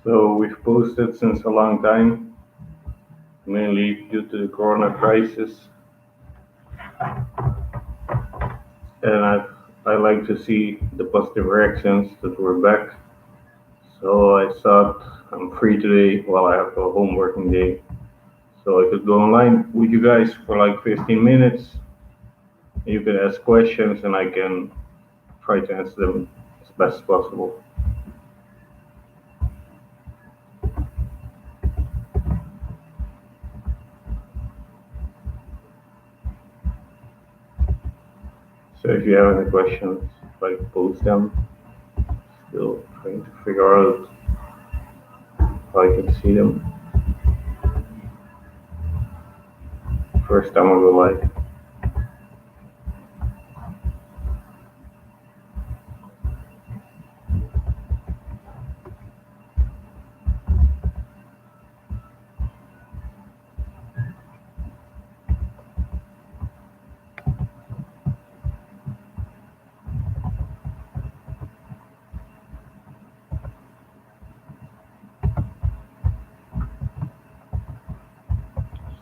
So we've posted since a long time, mainly due to the corona crisis, and I like to see the positive reactions that we're back. So I thought I'm free today while I have a home working day, so I could go online with you guys for like 15 minutes. You can ask questions, and I can try to answer them as best as possible. So if you have any questions, like post them. Still trying to figure out how I can see them. First time I go live.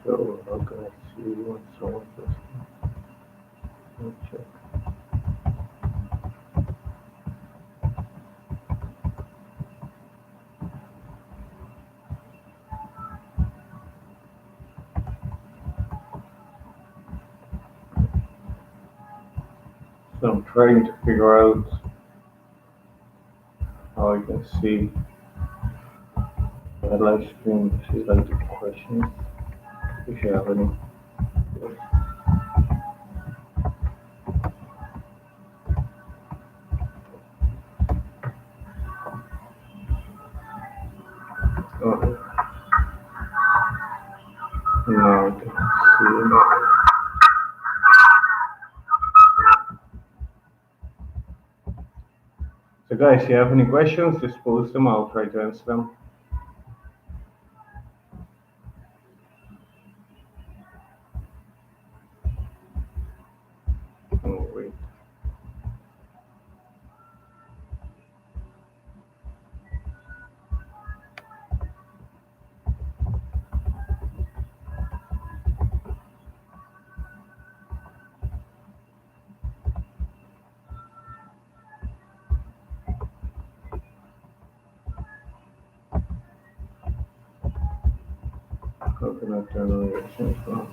So how can I see when someone says let me check. So I'm trying to figure out how I can see my live stream, see like the questions, if you have any. Oh, no, I can see them. So guys, if you have any questions, just post them, I'll try to answer them. Oh, wait. How can I turn on reactions now?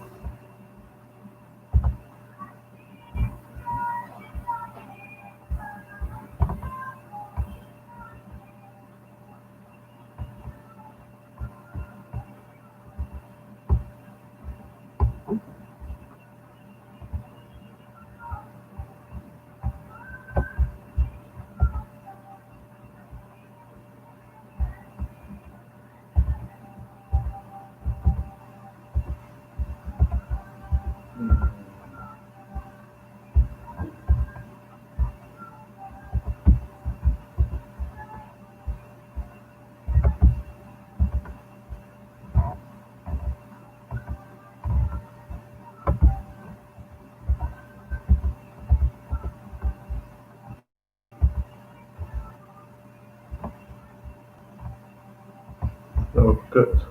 Oh, good.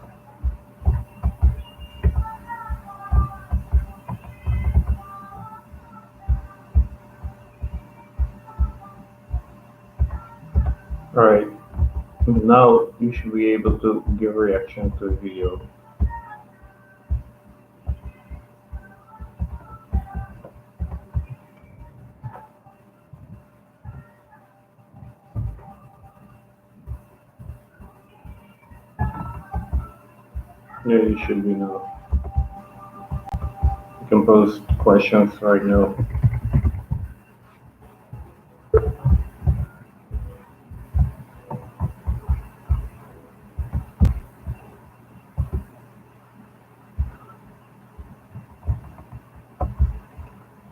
Alright, now you should be able to give a reaction to the video. Yeah, you should be now. You can post questions right now.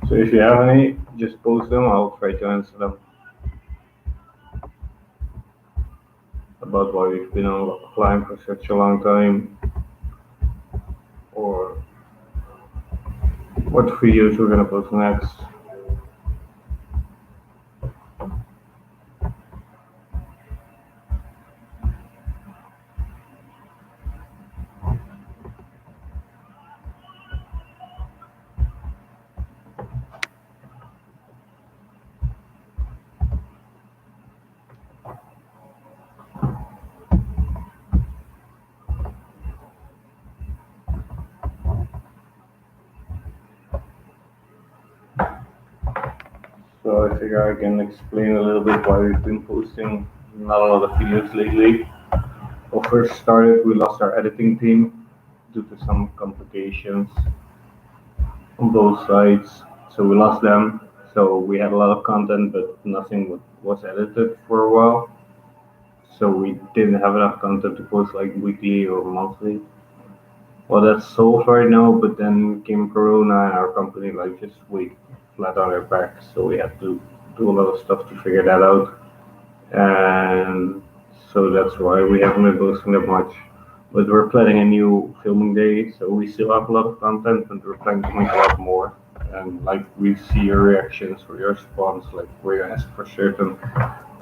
So if you have any, just post them, I'll try to answer them. About why we've been offline for such a long time, or what videos we're gonna post next. So I figure I can explain a little bit why we've been posting not a lot of videos lately. Well, first started, we lost our editing team due to some complications on both sides. So we lost them. So we had a lot of content, but nothing was edited for a while. So we didn't have enough content to post like weekly or monthly. Well, that's solved right now, but then came Corona and our company like just went flat on their back. So we had to do a lot of stuff to figure that out. And so that's why we haven't been posting that much. But we're planning a new filming day, so we still have a lot of content, and we're planning to make a lot more. And like we see your reactions or your response, like where you ask for certain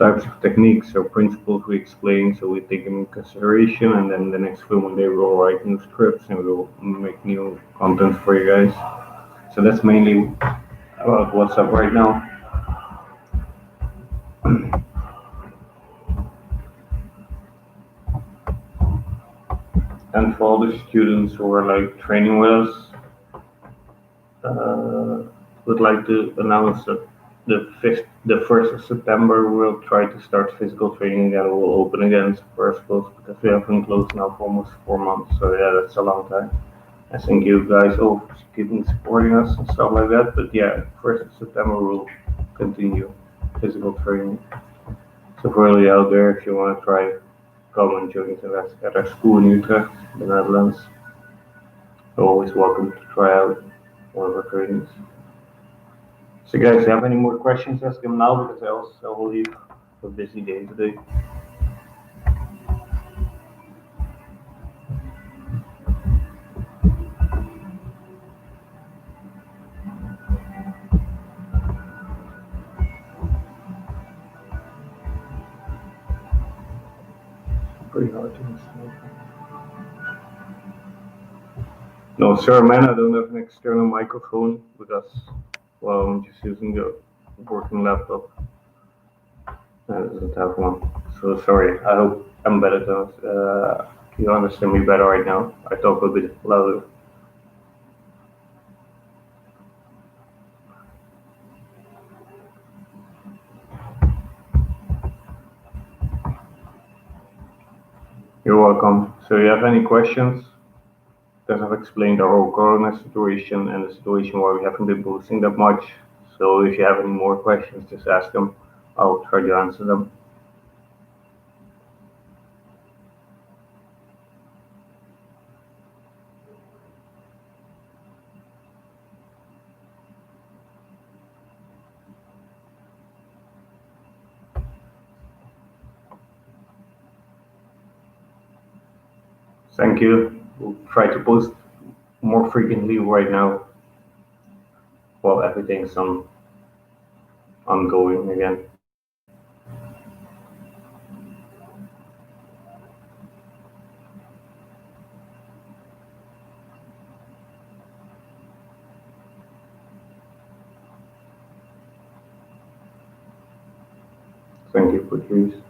types of techniques or principles we explain, so we take them in consideration, and then the next filming day we'll write new scripts and we'll make new content for you guys. So that's mainly about what's up right now. And for all the students who are like training with us, uh, would like to announce that the 1st of September, we'll try to start physical training again. We'll open again for schools because we have been closed now for almost 4 months. So yeah, that's a long time. I thank you guys all for keeping supporting us and stuff like that. But yeah, 1st of September we'll continue physical training. So for really out there, if you want to try, come and join us at our school in Utrecht, the Netherlands. You're always welcome to try out one of our trainings. So guys, if you have any more questions, ask them now because I also will leave a busy day today. Pretty hard to understand. No, sir, man, I don't have an external microphone because, well, I'm just using the working laptop. And it doesn't have one. So sorry. I hope I'm better than you understand me better right now. I talk a bit louder. You're welcome. So you have any questions? Because I've explained our whole Corona situation and the situation why we haven't been boosting that much. So if you have any more questions, just ask them. I'll try to answer them. Thank you. We'll try to post more frequently right now while everything's ongoing again. Thank you, Patrice.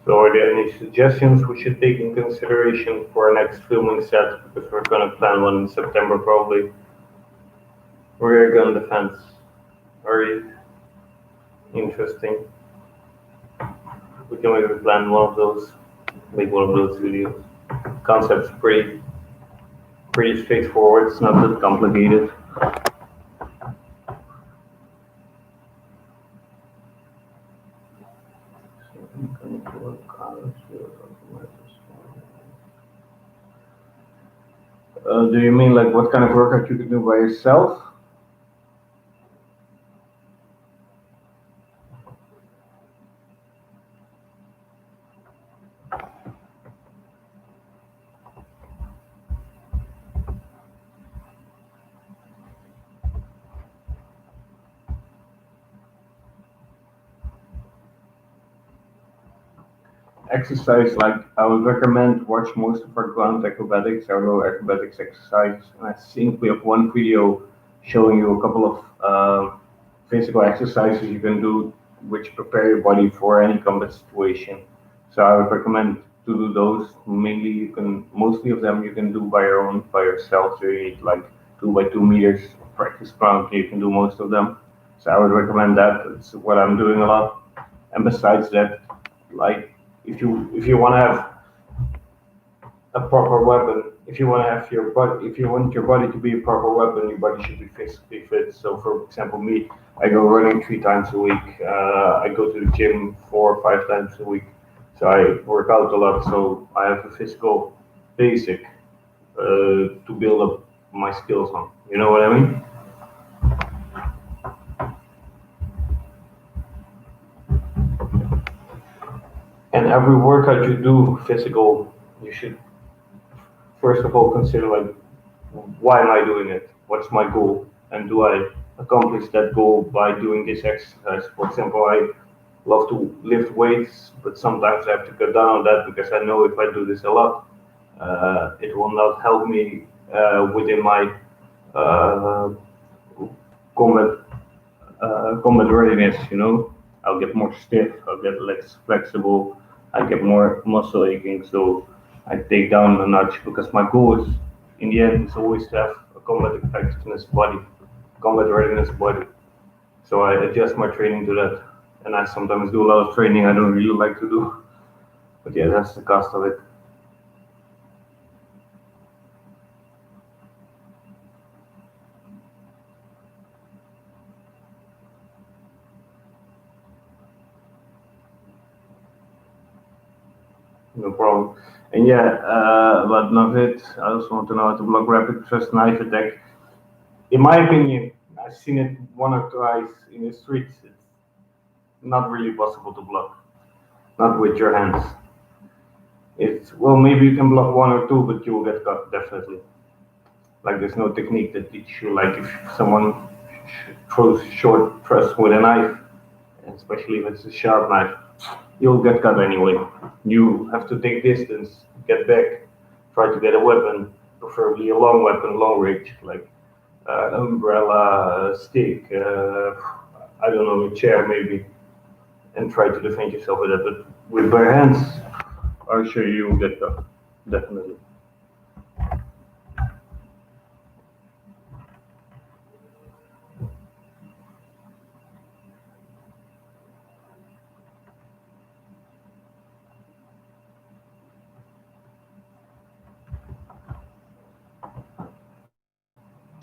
So are there any suggestions we should take in consideration for our next filming set? Because we're gonna plan one in September probably. Rear gun defense. Very interesting. We can maybe plan one of those, make one of those videos. Concept's pretty straightforward, it's not that complicated. Do you mean like what kind of workout you can do by yourself? exercise, like I would recommend watch most of our ground acrobatics, our low acrobatics exercise. And I think we have one video showing you a couple of physical exercises you can do which prepare your body for any combat situation. So I would recommend to do those. Mainly, mostly of them you can do by yourself. So you need like 2 by 2 meters of practice ground. You can do most of them. So I would recommend that. It's what I'm doing a lot. And besides that, like if you want to have a proper weapon, if you want your body to be a proper weapon, your body should be physically fit. So, for example, me, I go running 3 times a week. I go to the gym 4 or 5 times a week. So I work out a lot. So I have a physical basic to build up my skills on. You know what I mean? And every workout you do physical, you should first of all consider like why am I doing it? What's my goal? And do I accomplish that goal by doing this exercise? For example, I love to lift weights, but sometimes I have to cut down on that because I know if I do this a lot, it will not help me within my uh, combat combat readiness. I'll get more stiff, I'll get less flexible, I get more muscle aching. So I take down a notch because my goal is, in the end, is always to have a combat effectiveness body, combat readiness body. So I adjust my training to that, and I sometimes do a lot of training I don't really like to do. But yeah, that's the cost of it. No problem. And yeah, about Nugget, I also want to know how to block rapid thrust knife attack. In my opinion, I've seen it one or twice in the streets. It's not really possible to block, not with your hands. It's well, maybe you can block one or two, but you will get cut definitely. Like there's no technique that teaches you. Like if someone throws short thrust with a knife, especially if it's a sharp knife, you'll get cut anyway. You have to take distance, get back, try to get a weapon, preferably a long weapon, long range, like an umbrella, a stick, I don't know, a chair maybe, and try to defend yourself with that. But with bare hands, I'll show you will get cut, definitely.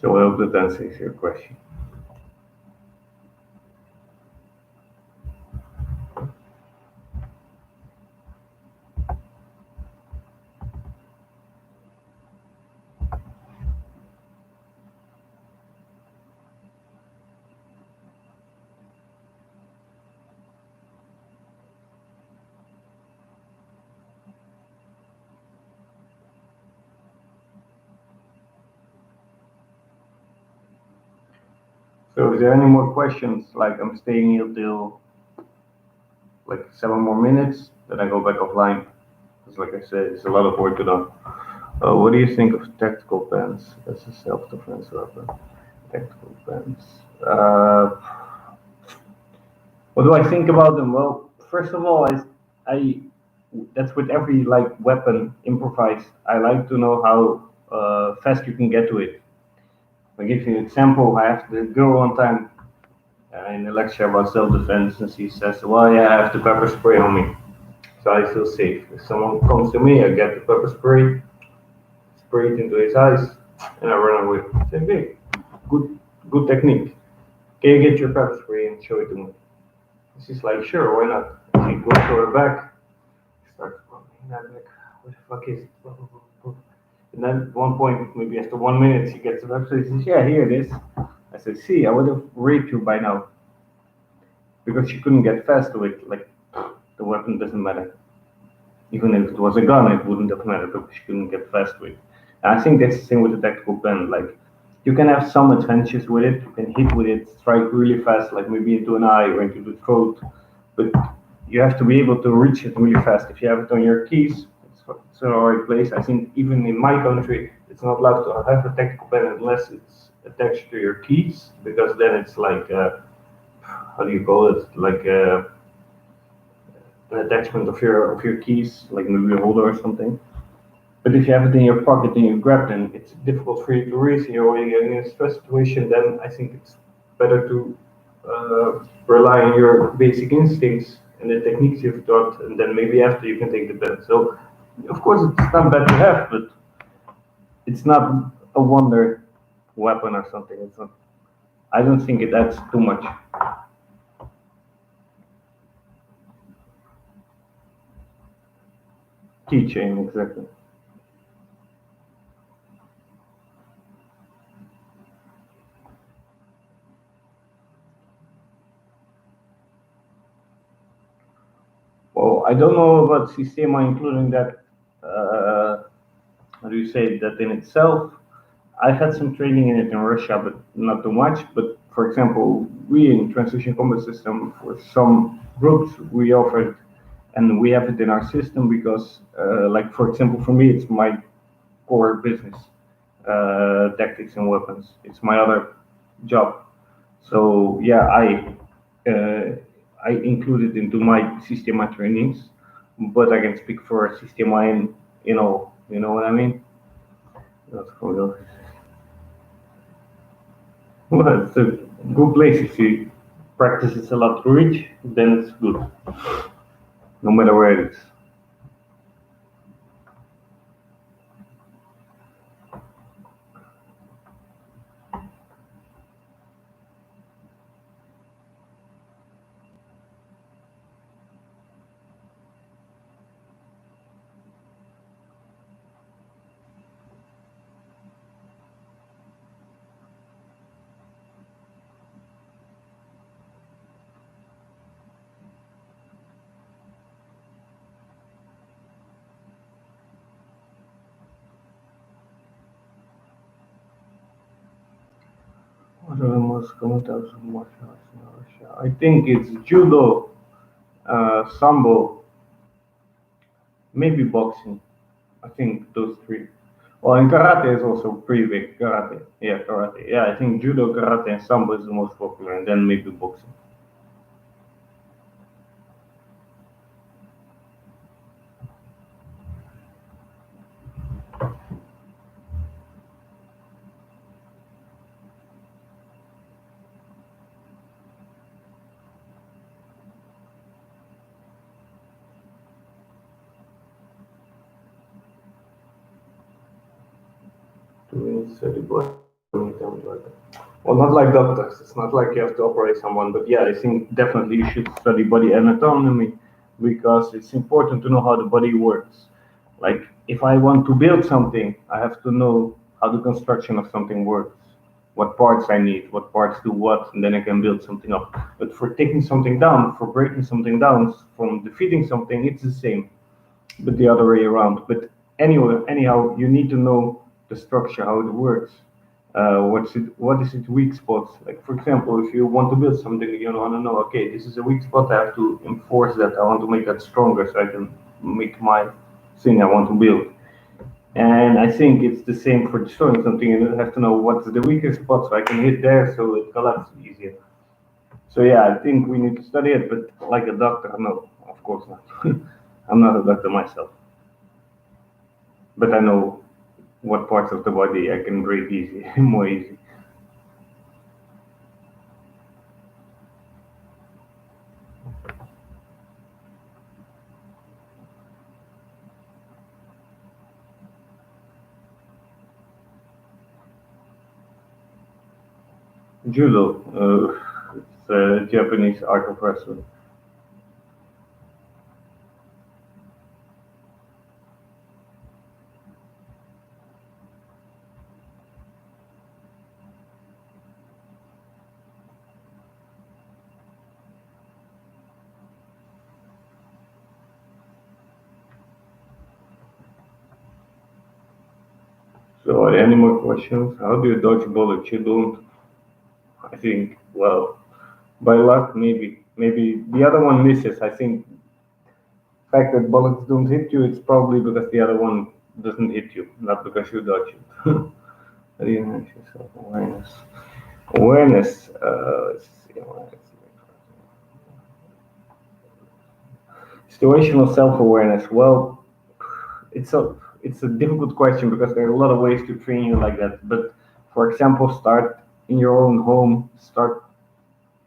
So I hope that answers your question. So is there any more questions? Like I'm staying here till like 7 more minutes, then I go back offline. Because like I said, it's a lot of work to do. What do you think of tactical pens as a self-defense weapon? Tactical pens. What do I think about them? Well, first of all, I that's with every like weapon improvise. I like to know how fast you can get to it. I'll give you an example. I have the girl one time in a lecture about self-defense, and she says, "Well, yeah, I have the pepper spray on me, so I feel safe. If someone comes to me, I get the pepper spray, spray it into his eyes, and I run away." Same thing. Good, good technique. Can you get your pepper spray and show it to me? She's like, "Sure, why not?" She goes to her back, starts running. And I'm like, "What the fuck is it?" And then at one point, maybe after 1 minute, she gets the pepper spray. She says, "Yeah, here it is." I said, "See, I would have raped you by now because she couldn't get fast to it. Like the weapon doesn't matter. Even if it was a gun, it wouldn't have mattered because she couldn't get fast to it." And I think that's the same with the tactical pen. Like you can have some adventures with it. You can hit with it, strike really fast, like maybe into an eye or into the throat. But you have to be able to reach it really fast. If you have it on your keys, it's in the right place. I think even in my country, it's not allowed to have a tactical pen unless it's attached to your keys, because then it's like how do you call it? Like an attachment of your keys, like maybe a holder or something. But if you have it in your pocket and you grab them, it's difficult for you to reach, and you're already in a stress situation. Then I think it's better to rely on your basic instincts and the techniques you've taught, and then maybe after you can take the bet. So, of course, it's not bad to have, but it's not a wonder weapon or something. It's not. I don't think it adds too much. Keychain, exactly. Well, I don't know about Sistema including that. How do you say that in itself? I had some training in it in Russia, but not too much. But for example, we in Transition Combat System, for some groups, we offer it, and we have it in our system because, like for example, for me, it's my core business, tactics and weapons. It's my other job. So yeah, I include it into my Sistema trainings, but I can speak for Sistema in you know what I mean. That's cool. Well, it's a good place if you practice it a lot to reach, then it's good, no matter where it is. What are the most common types of martial arts in Russia? I think it's judo, sambo, maybe boxing. I think those three. Well, and karate is also pretty big. Karate, yeah, karate. Yeah, I think judo, karate, and sambo is the most popular, and then maybe boxing. Doing study body like well, not like doctors. It's not like you have to operate someone, but yeah, I think definitely you should study body anatomy because it's important to know how the body works. Like if I want to build something, I have to know how the construction of something works, what parts I need, what parts do what, and then I can build something up. But for taking something down, for breaking something down, from defeating something, it's the same but the other way around. But anyway, anyhow, you need to know the structure, how it works. What is its weak spots? Like for example, if you want to build something, you want to know, okay, this is a weak spot. I have to enforce that. I want to make that stronger so I can make my thing I want to build. And I think it's the same for destroying something. You have to know what's the weakest spot so I can hit there so it collapses easier. So yeah, I think we need to study it, but like a doctor, no, of course not. I'm not a doctor myself, but I know what parts of the body I can break easy, more easy. Judo, it's a Japanese art of wrestling. So, are there any more questions? How do you dodge bullets? You don't, I think, well, by luck, maybe. Maybe the other one misses. I think fact that bullets don't hit you, it's probably because the other one doesn't hit you, not because you dodge it. How do you enhance your self-awareness? Awareness. Let's see, situational self-awareness. Well, it's a it's a difficult question because there are a lot of ways to train you like that. But for example, start in your own home. Start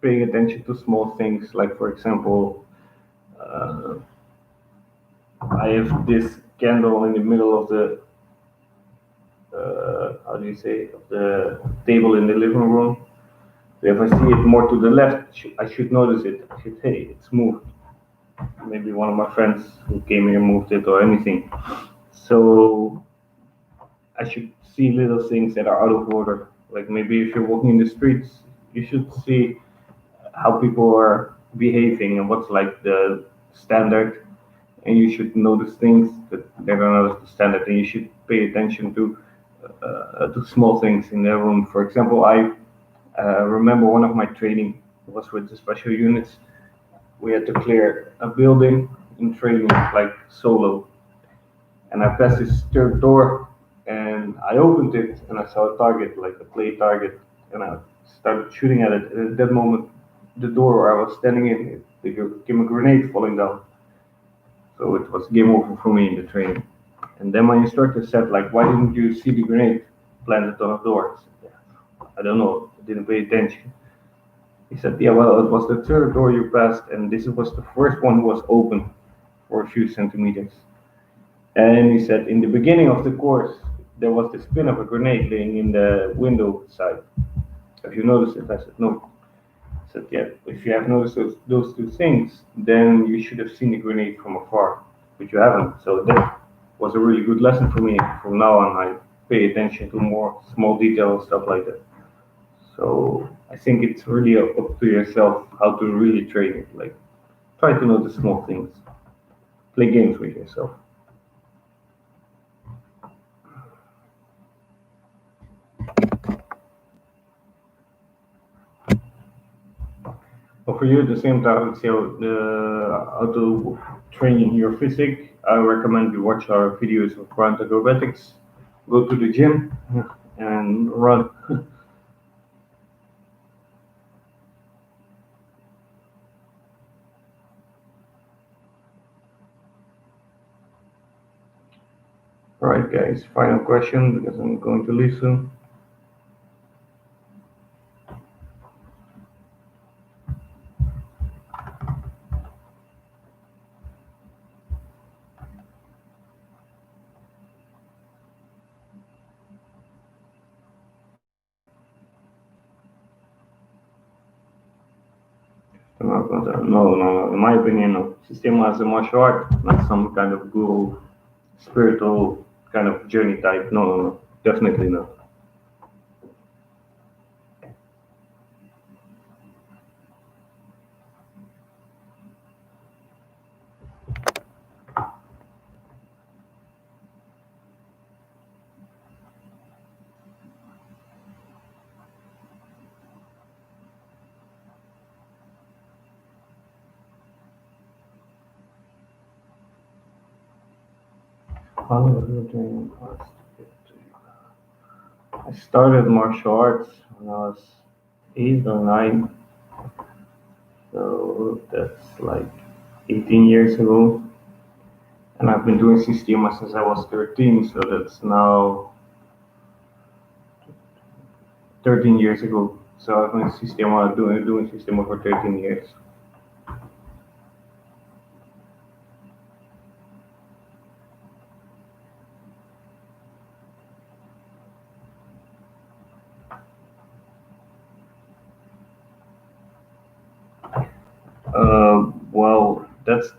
paying attention to small things. Like for example, uh, I have this candle in the middle of the how do you say of the table in the living room. So if I see it more to the left, I should notice it. I should, hey, it's moved. Maybe one of my friends who came here moved it or anything. So I should see little things that are out of order. Like maybe if you're walking in the streets, you should see how people are behaving and what's like the standard, and you should notice things that are not the standard, and you should pay attention to small things in their room. For example, I remember one of my training was with the special units. We had to clear a building in training, like solo, and I passed this third door, and I opened it, and I saw a target, like a play target, and I started shooting at it. And at that moment, the door where I was standing in, there came a grenade falling down. So it was game over for me in the training. And then my instructor said, like, why didn't you see the grenade planted on the door? I said, yeah, I don't know, I didn't pay attention. He said, yeah, well, it was the third door you passed, and this was the first one who was open for a few centimeters. And he said, in the beginning of the course, there was the spin of a grenade laying in the window side. Have you noticed it? I said, no. He said, yeah, if you have noticed those two things, then you should have seen the grenade from afar, but you haven't. So that was a really good lesson for me. From now on, I pay attention to more small details, stuff like that. So I think it's really up to yourself how to really train it. Like, try to notice small things. Play games with yourself. But for you, the same topic, so how to train your physique, I recommend you watch our videos of ground acrobatics, go to the gym, and run. All right, guys, final question because I'm going to leave soon. No, no, no. In my opinion, no. Systema is a martial art, not some kind of guru, spiritual kind of journey type. No, no, no. Definitely not. How was your training cost? I started martial arts when I was 8 or 9, so that's like 18 years ago. And I've been doing Systema since I was 13, so that's now 13 years ago. So I've been doing Systema for 13 years. Well, that's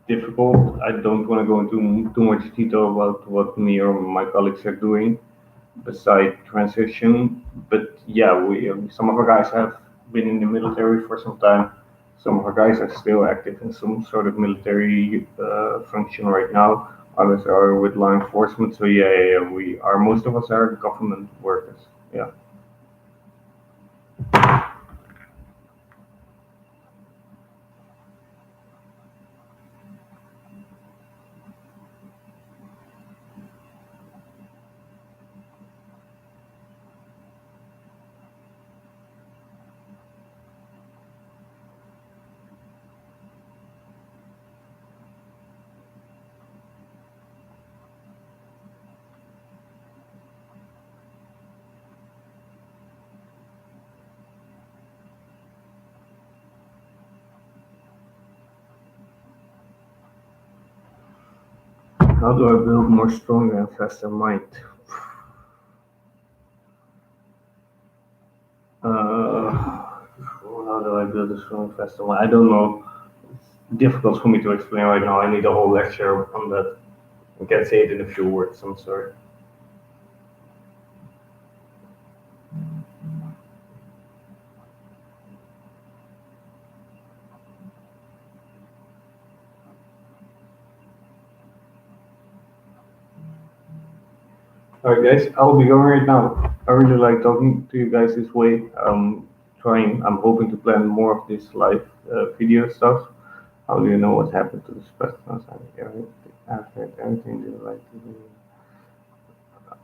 difficult. I don't want to go into too much detail about what me or my colleagues are doing beside transition. But yeah, we some of our guys have been in the military for some time. Some of our guys are still active in some sort of military function right now. Others are with law enforcement. So yeah, yeah, yeah, we are most of us are government workers. Yeah. How do I build more stronger and faster mind? Uh, how do I build a strong, faster mind? I don't know. It's difficult for me to explain right now. I need a whole lecture on that. I can say it in a few words. I'm sorry. All right, guys. I'll be going right now. I really like talking to you guys this way. I'm hoping to plan more of this live video stuff. How do you know what happened to the specimens? I've heard everything they like to do.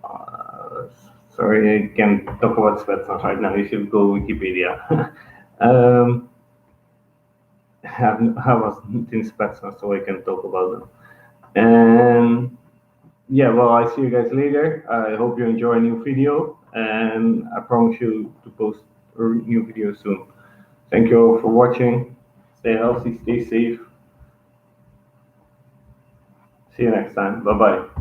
Uh, Sorry, I can't talk about specimens right now. You should go Wikipedia. um, I was in specimens, so I can talk about them. And yeah, well, I see you guys later. I hope you enjoy a new video, and I promise you to post a new video soon. Thank you all for watching. Stay healthy, stay safe. See you next time. Bye bye.